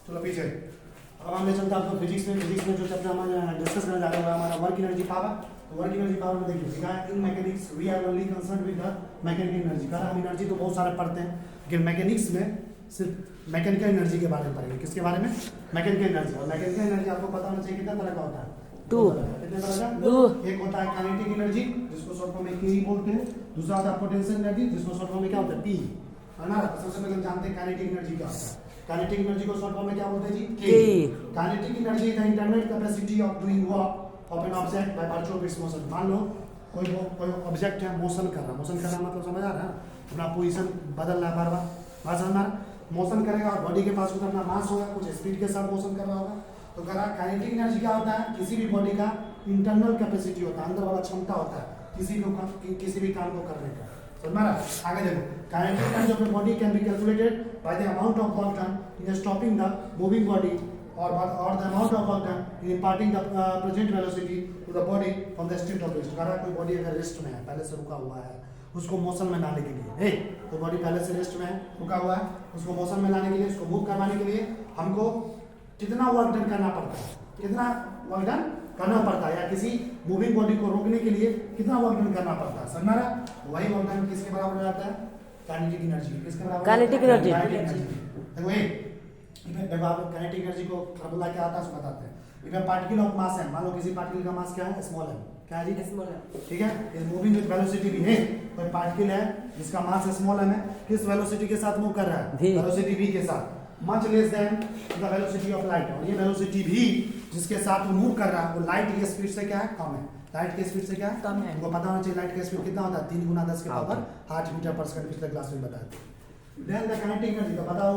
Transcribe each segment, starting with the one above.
चलो पीछे। अब हम ले चलते हैं आपको फिजिक्स में जो चैप्टर हम डिस्कस करने जा रहे हैं हमारा वर्क एनर्जी पावर। तो वर्क एनर्जी पावर में देखिए लिखा है in mechanics we are only concern with the mechanical energy. कहा हम एनर्जी तो बहुत सारे पढ़ते हैं लेकिन मैकेनिक्स में सिर्फ मैकेनिकल एनर्जी के बारे में पढ़ेंगे। किसके बारे में? Mechanical energy. और मैकेनिकल एनर्जी आपको पता होना चाहिए कितना तरह का होता है? कितने तरह का? एक होता है काइनेटिक एनर्जी जिसको शॉर्ट फॉर्म में के बोलते हैं। दूसरा होता है पोटेंशियल एनर्जी जिसको शॉर्ट फॉर्म में क्या होता है? पी, है ना। सबसे पहले हम जानते हैं काइनेटिक एनर्जी क्या होता है। काइनेटिक एनर्जी को शॉर्ट फॉर्म में क्या बोलते हैं जी? के। Kinetic energy is the internal capacity of doing work of an object by virtue of its motion. मान लो कोई ऑब्जेक्ट है मोशन कर रहा मतलब समझ आ रहा है? अपना पोजीशन बदल रहा है बार बार, बात समझ में मोशन करेगा और बॉडी के पास कुछ अपना मास होगा, कुछ स्पीड के साथ मोशन कर रहा होगा। तो कह रहा काइनेटिक एनर्जी क्या होता है? किसी भी बॉडी का इंटरनल कैपेसिटी होता है, अंदर वाला क्षमता होता है किसी भी काम को करने का। समझ में आ रहा? आगे देखो, kinetic energy of the body can be calculated by the amount of work done in stopping the moving body और the amount of work done in imparting the present velocity to the body from the state of rest. कह रहा कोई body अगर rest में है, पहले से रुका हुआ है, उसको मोशन में लाने के लिए तो बॉडी पहले से रेस्ट में है, रुका हुआ है, उसको मोशन में लाने के लिए, उसको मूव करवाने के लिए हमको कितना वर्क डन करना पड़ता है? कितना वर्क डन करना पड़ता है? या किसी मूविंग बॉडी को रोकने के लिए कितना वर्क डन करना पड़ता है? समझ में आ रहा? वही वर्क डन किसके बराबर हो जाता है? Kinetic energy. किसके बराबर? Kinetic energy. देखो देखो आप काइनेटिक एनर्जी को फार्मूला क्या आता है उसको बताते हैं। इफ पार्टिकल ऑफ मास है, मान लो किसी पार्टिकल का मास क्या है? स्मॉल है। क्या है जी? स्मॉल है। ठीक है, इस मूविंग विद वेलोसिटी भी है। कोई पार्टिकल है जिसका मास स्मॉल है, किस वेलोसिटी के साथ मूव कर रहा है? वेलोसिटी v के साथ, much less than the velocity of light. और ये वेलोसिटी v जिसके साथ वो मूव कर रहा है वो लाइट की स्पीड से क्या है? कम है। लाइट की स्पीड से क्या है? कम है। तुमको पता होना चाहिए लाइट का स्पीड कितना होता है? 3 × 10 के पावर 8 मीटर पर सेकंड। पिछले क्लास में बताया था। देन द काइनेटिक एनर्जी, तो बताओ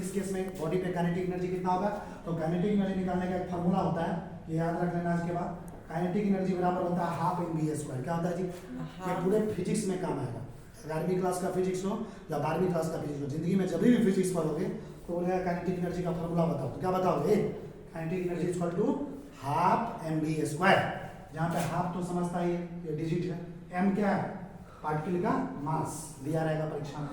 इस केस में बॉडी पे काइनेटिक एनर्जी कितना होगा? तो काइनेटिक एनर्जी निकालने का एक फार्मूला होता है, ये याद रख लेना। इसके बाद काइनेटिक एनर्जी बराबर होता है हाफ mv²। क्या होता है जी? ये पूरे फिजिक्स में काम आएगा। 11वीं क्लास का फिजिक्स हो या 12वीं क्लास का फिजिक्स हो, जिंदगी में जब भी फिजिक्स पढ़ोगे तो बोलेगा काइनेटिक एनर्जी का फार्मूला बताओ। तो क्या बताओगे? Kinetic energy equal to half mv²। जहाँ पे हाफ तो समझता ही है, ये डिजिट है। m क्या है? पार्टिकल का मास दिया रहेगा परीक्षा में।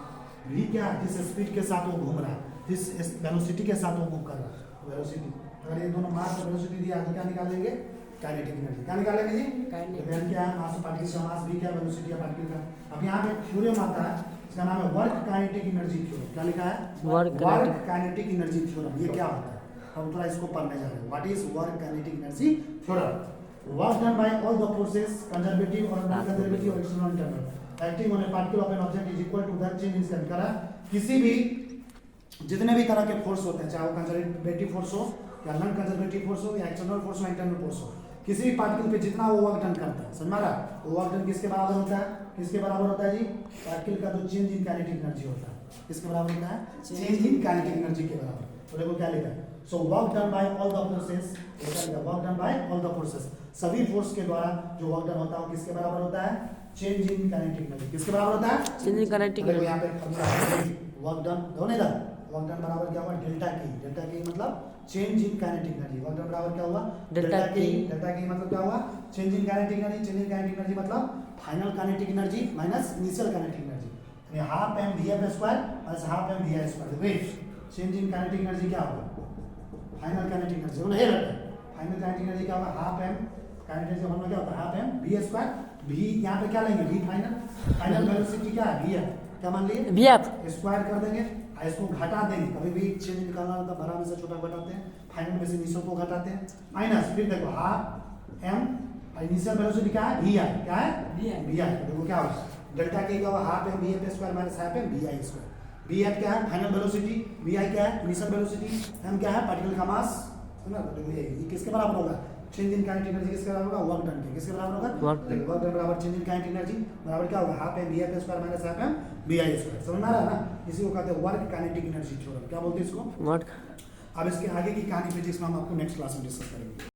v क्या है? जिस स्पीड के साथ वो घूम रहा है, जिस वेलोसिटी के साथ वो मूव कर रहा है, वेलोसिटी। अगर ये दोनों मास और वेलोसिटी दिया तो क्या निकालेंगे? Kinetic energy. क्या निकालेंगे जी? काइनेटिक। क्या है? मास पार्टिकल का मास, v क्या है? वेलोसिटी है पार्टिकल का। अब यहाँ पे थ्योरम आता है, इसका नाम है वर्क काइनेटिक एनर्जी थ्योरम। क्या लिखा है? Work kinetic energy theorem. ये क्या होता है? हम थोड़ा इसको पढ़ने जा रहे हैं। What is work kinetic energy theorem? Work done by all the forces conservative और नॉन कंजर्वेटिव और external internal acting on a particle of an object is equal to that change in scale. करा किसी भी जितने भी तरह के force होते हैं, चाहे वो कंजर्वेटिव फोर्स हो या नॉन कंजर्वेटिव फोर्स हो या एक्सटर्नल फोर्स हो, इंटरनल फोर्स हो, किसी भी पार्टिकल पे जितना वो वर्क डन करता है, समझ में आ रहा? वो वर्क डन किसके बराबर होता है? किसके बराबर होता है जी? पार्टिकल का जो चेंज इन काइनेटिक एनर्जी होता है, किसके बराबर होता है? चेंज इन काइनेटिक एनर्जी के बराबर। तो देखो क्या लिखा है, so work done by all the forces, work done by all the forces, सभी फोर्स के द्वारा जो वर्क डन होता है वो किसके बराबर होता है? Change in kinetic energy. किसके बराबर होता है? Change in kinetic energy. यहाँ पे वर्क डन होने का वर्क डन बराबर क्या हुआ? डेल्टा के। डेल्टा के मतलब change in kinetic energy. Work done बराबर क्या हुआ? डेल्टा के। डेल्टा के मतलब क्या हुआ? Change in kinetic energy. Change in kinetic energy मतलब final kinetic energy minus initial kinetic energy, यानी half mvf² minus half mvi²। देखो चेंज इन काइनेटिक एनर्जी क्या होगा? फाइनल काइनेटिक एनर्जी होना है। फाइनल काइनेटिक एनर्जी क्या होगा? Half m kinetic energy formula क्या होता है? Half mv²। v यहाँ पे क्या लेंगे? v final. फाइनल वेलोसिटी क्या है? v है। क्या मान लिए? vf स्क्वायर कर देंगे, इसको घटा देंगे। कभी भी चेंज निकालना होता है, बड़ा में से छोटा घटाते हैं, फाइनल में से इनिशियल को घटाते हैं, माइनस फिर देखो हाफ m इनिशियल वेलोसिटी क्या है? v है। क्या है? v है। देखो क्या होगा? डेल्टा के क्या होगा? Half mvf² minus half mvi²। vf क्या है? Final velocity. vi क्या है? Initial velocity. m क्या है? पार्टिकल का मास। समझा? तो ये किसके बराबर होगा? चेंज इन काइनेटिक एनर्जी किसके बराबर होगा? वर्क डन के। किसके बराबर होगा? वर्क डन बराबर चेंज इन काइनेटिक एनर्जी बराबर क्या होगा? Half mvf² minus half mvi²। समझ में आ रहा है ना? इसी को कहते हैं वर्क काइनेटिक एनर्जी थ्योरम। क्या बोलते हैं इसको? वर्क। अब इसके आगे की कहानी फिजिक्स में हम आपको नेक्स्ट क्लास में डिस्कस करेंगे।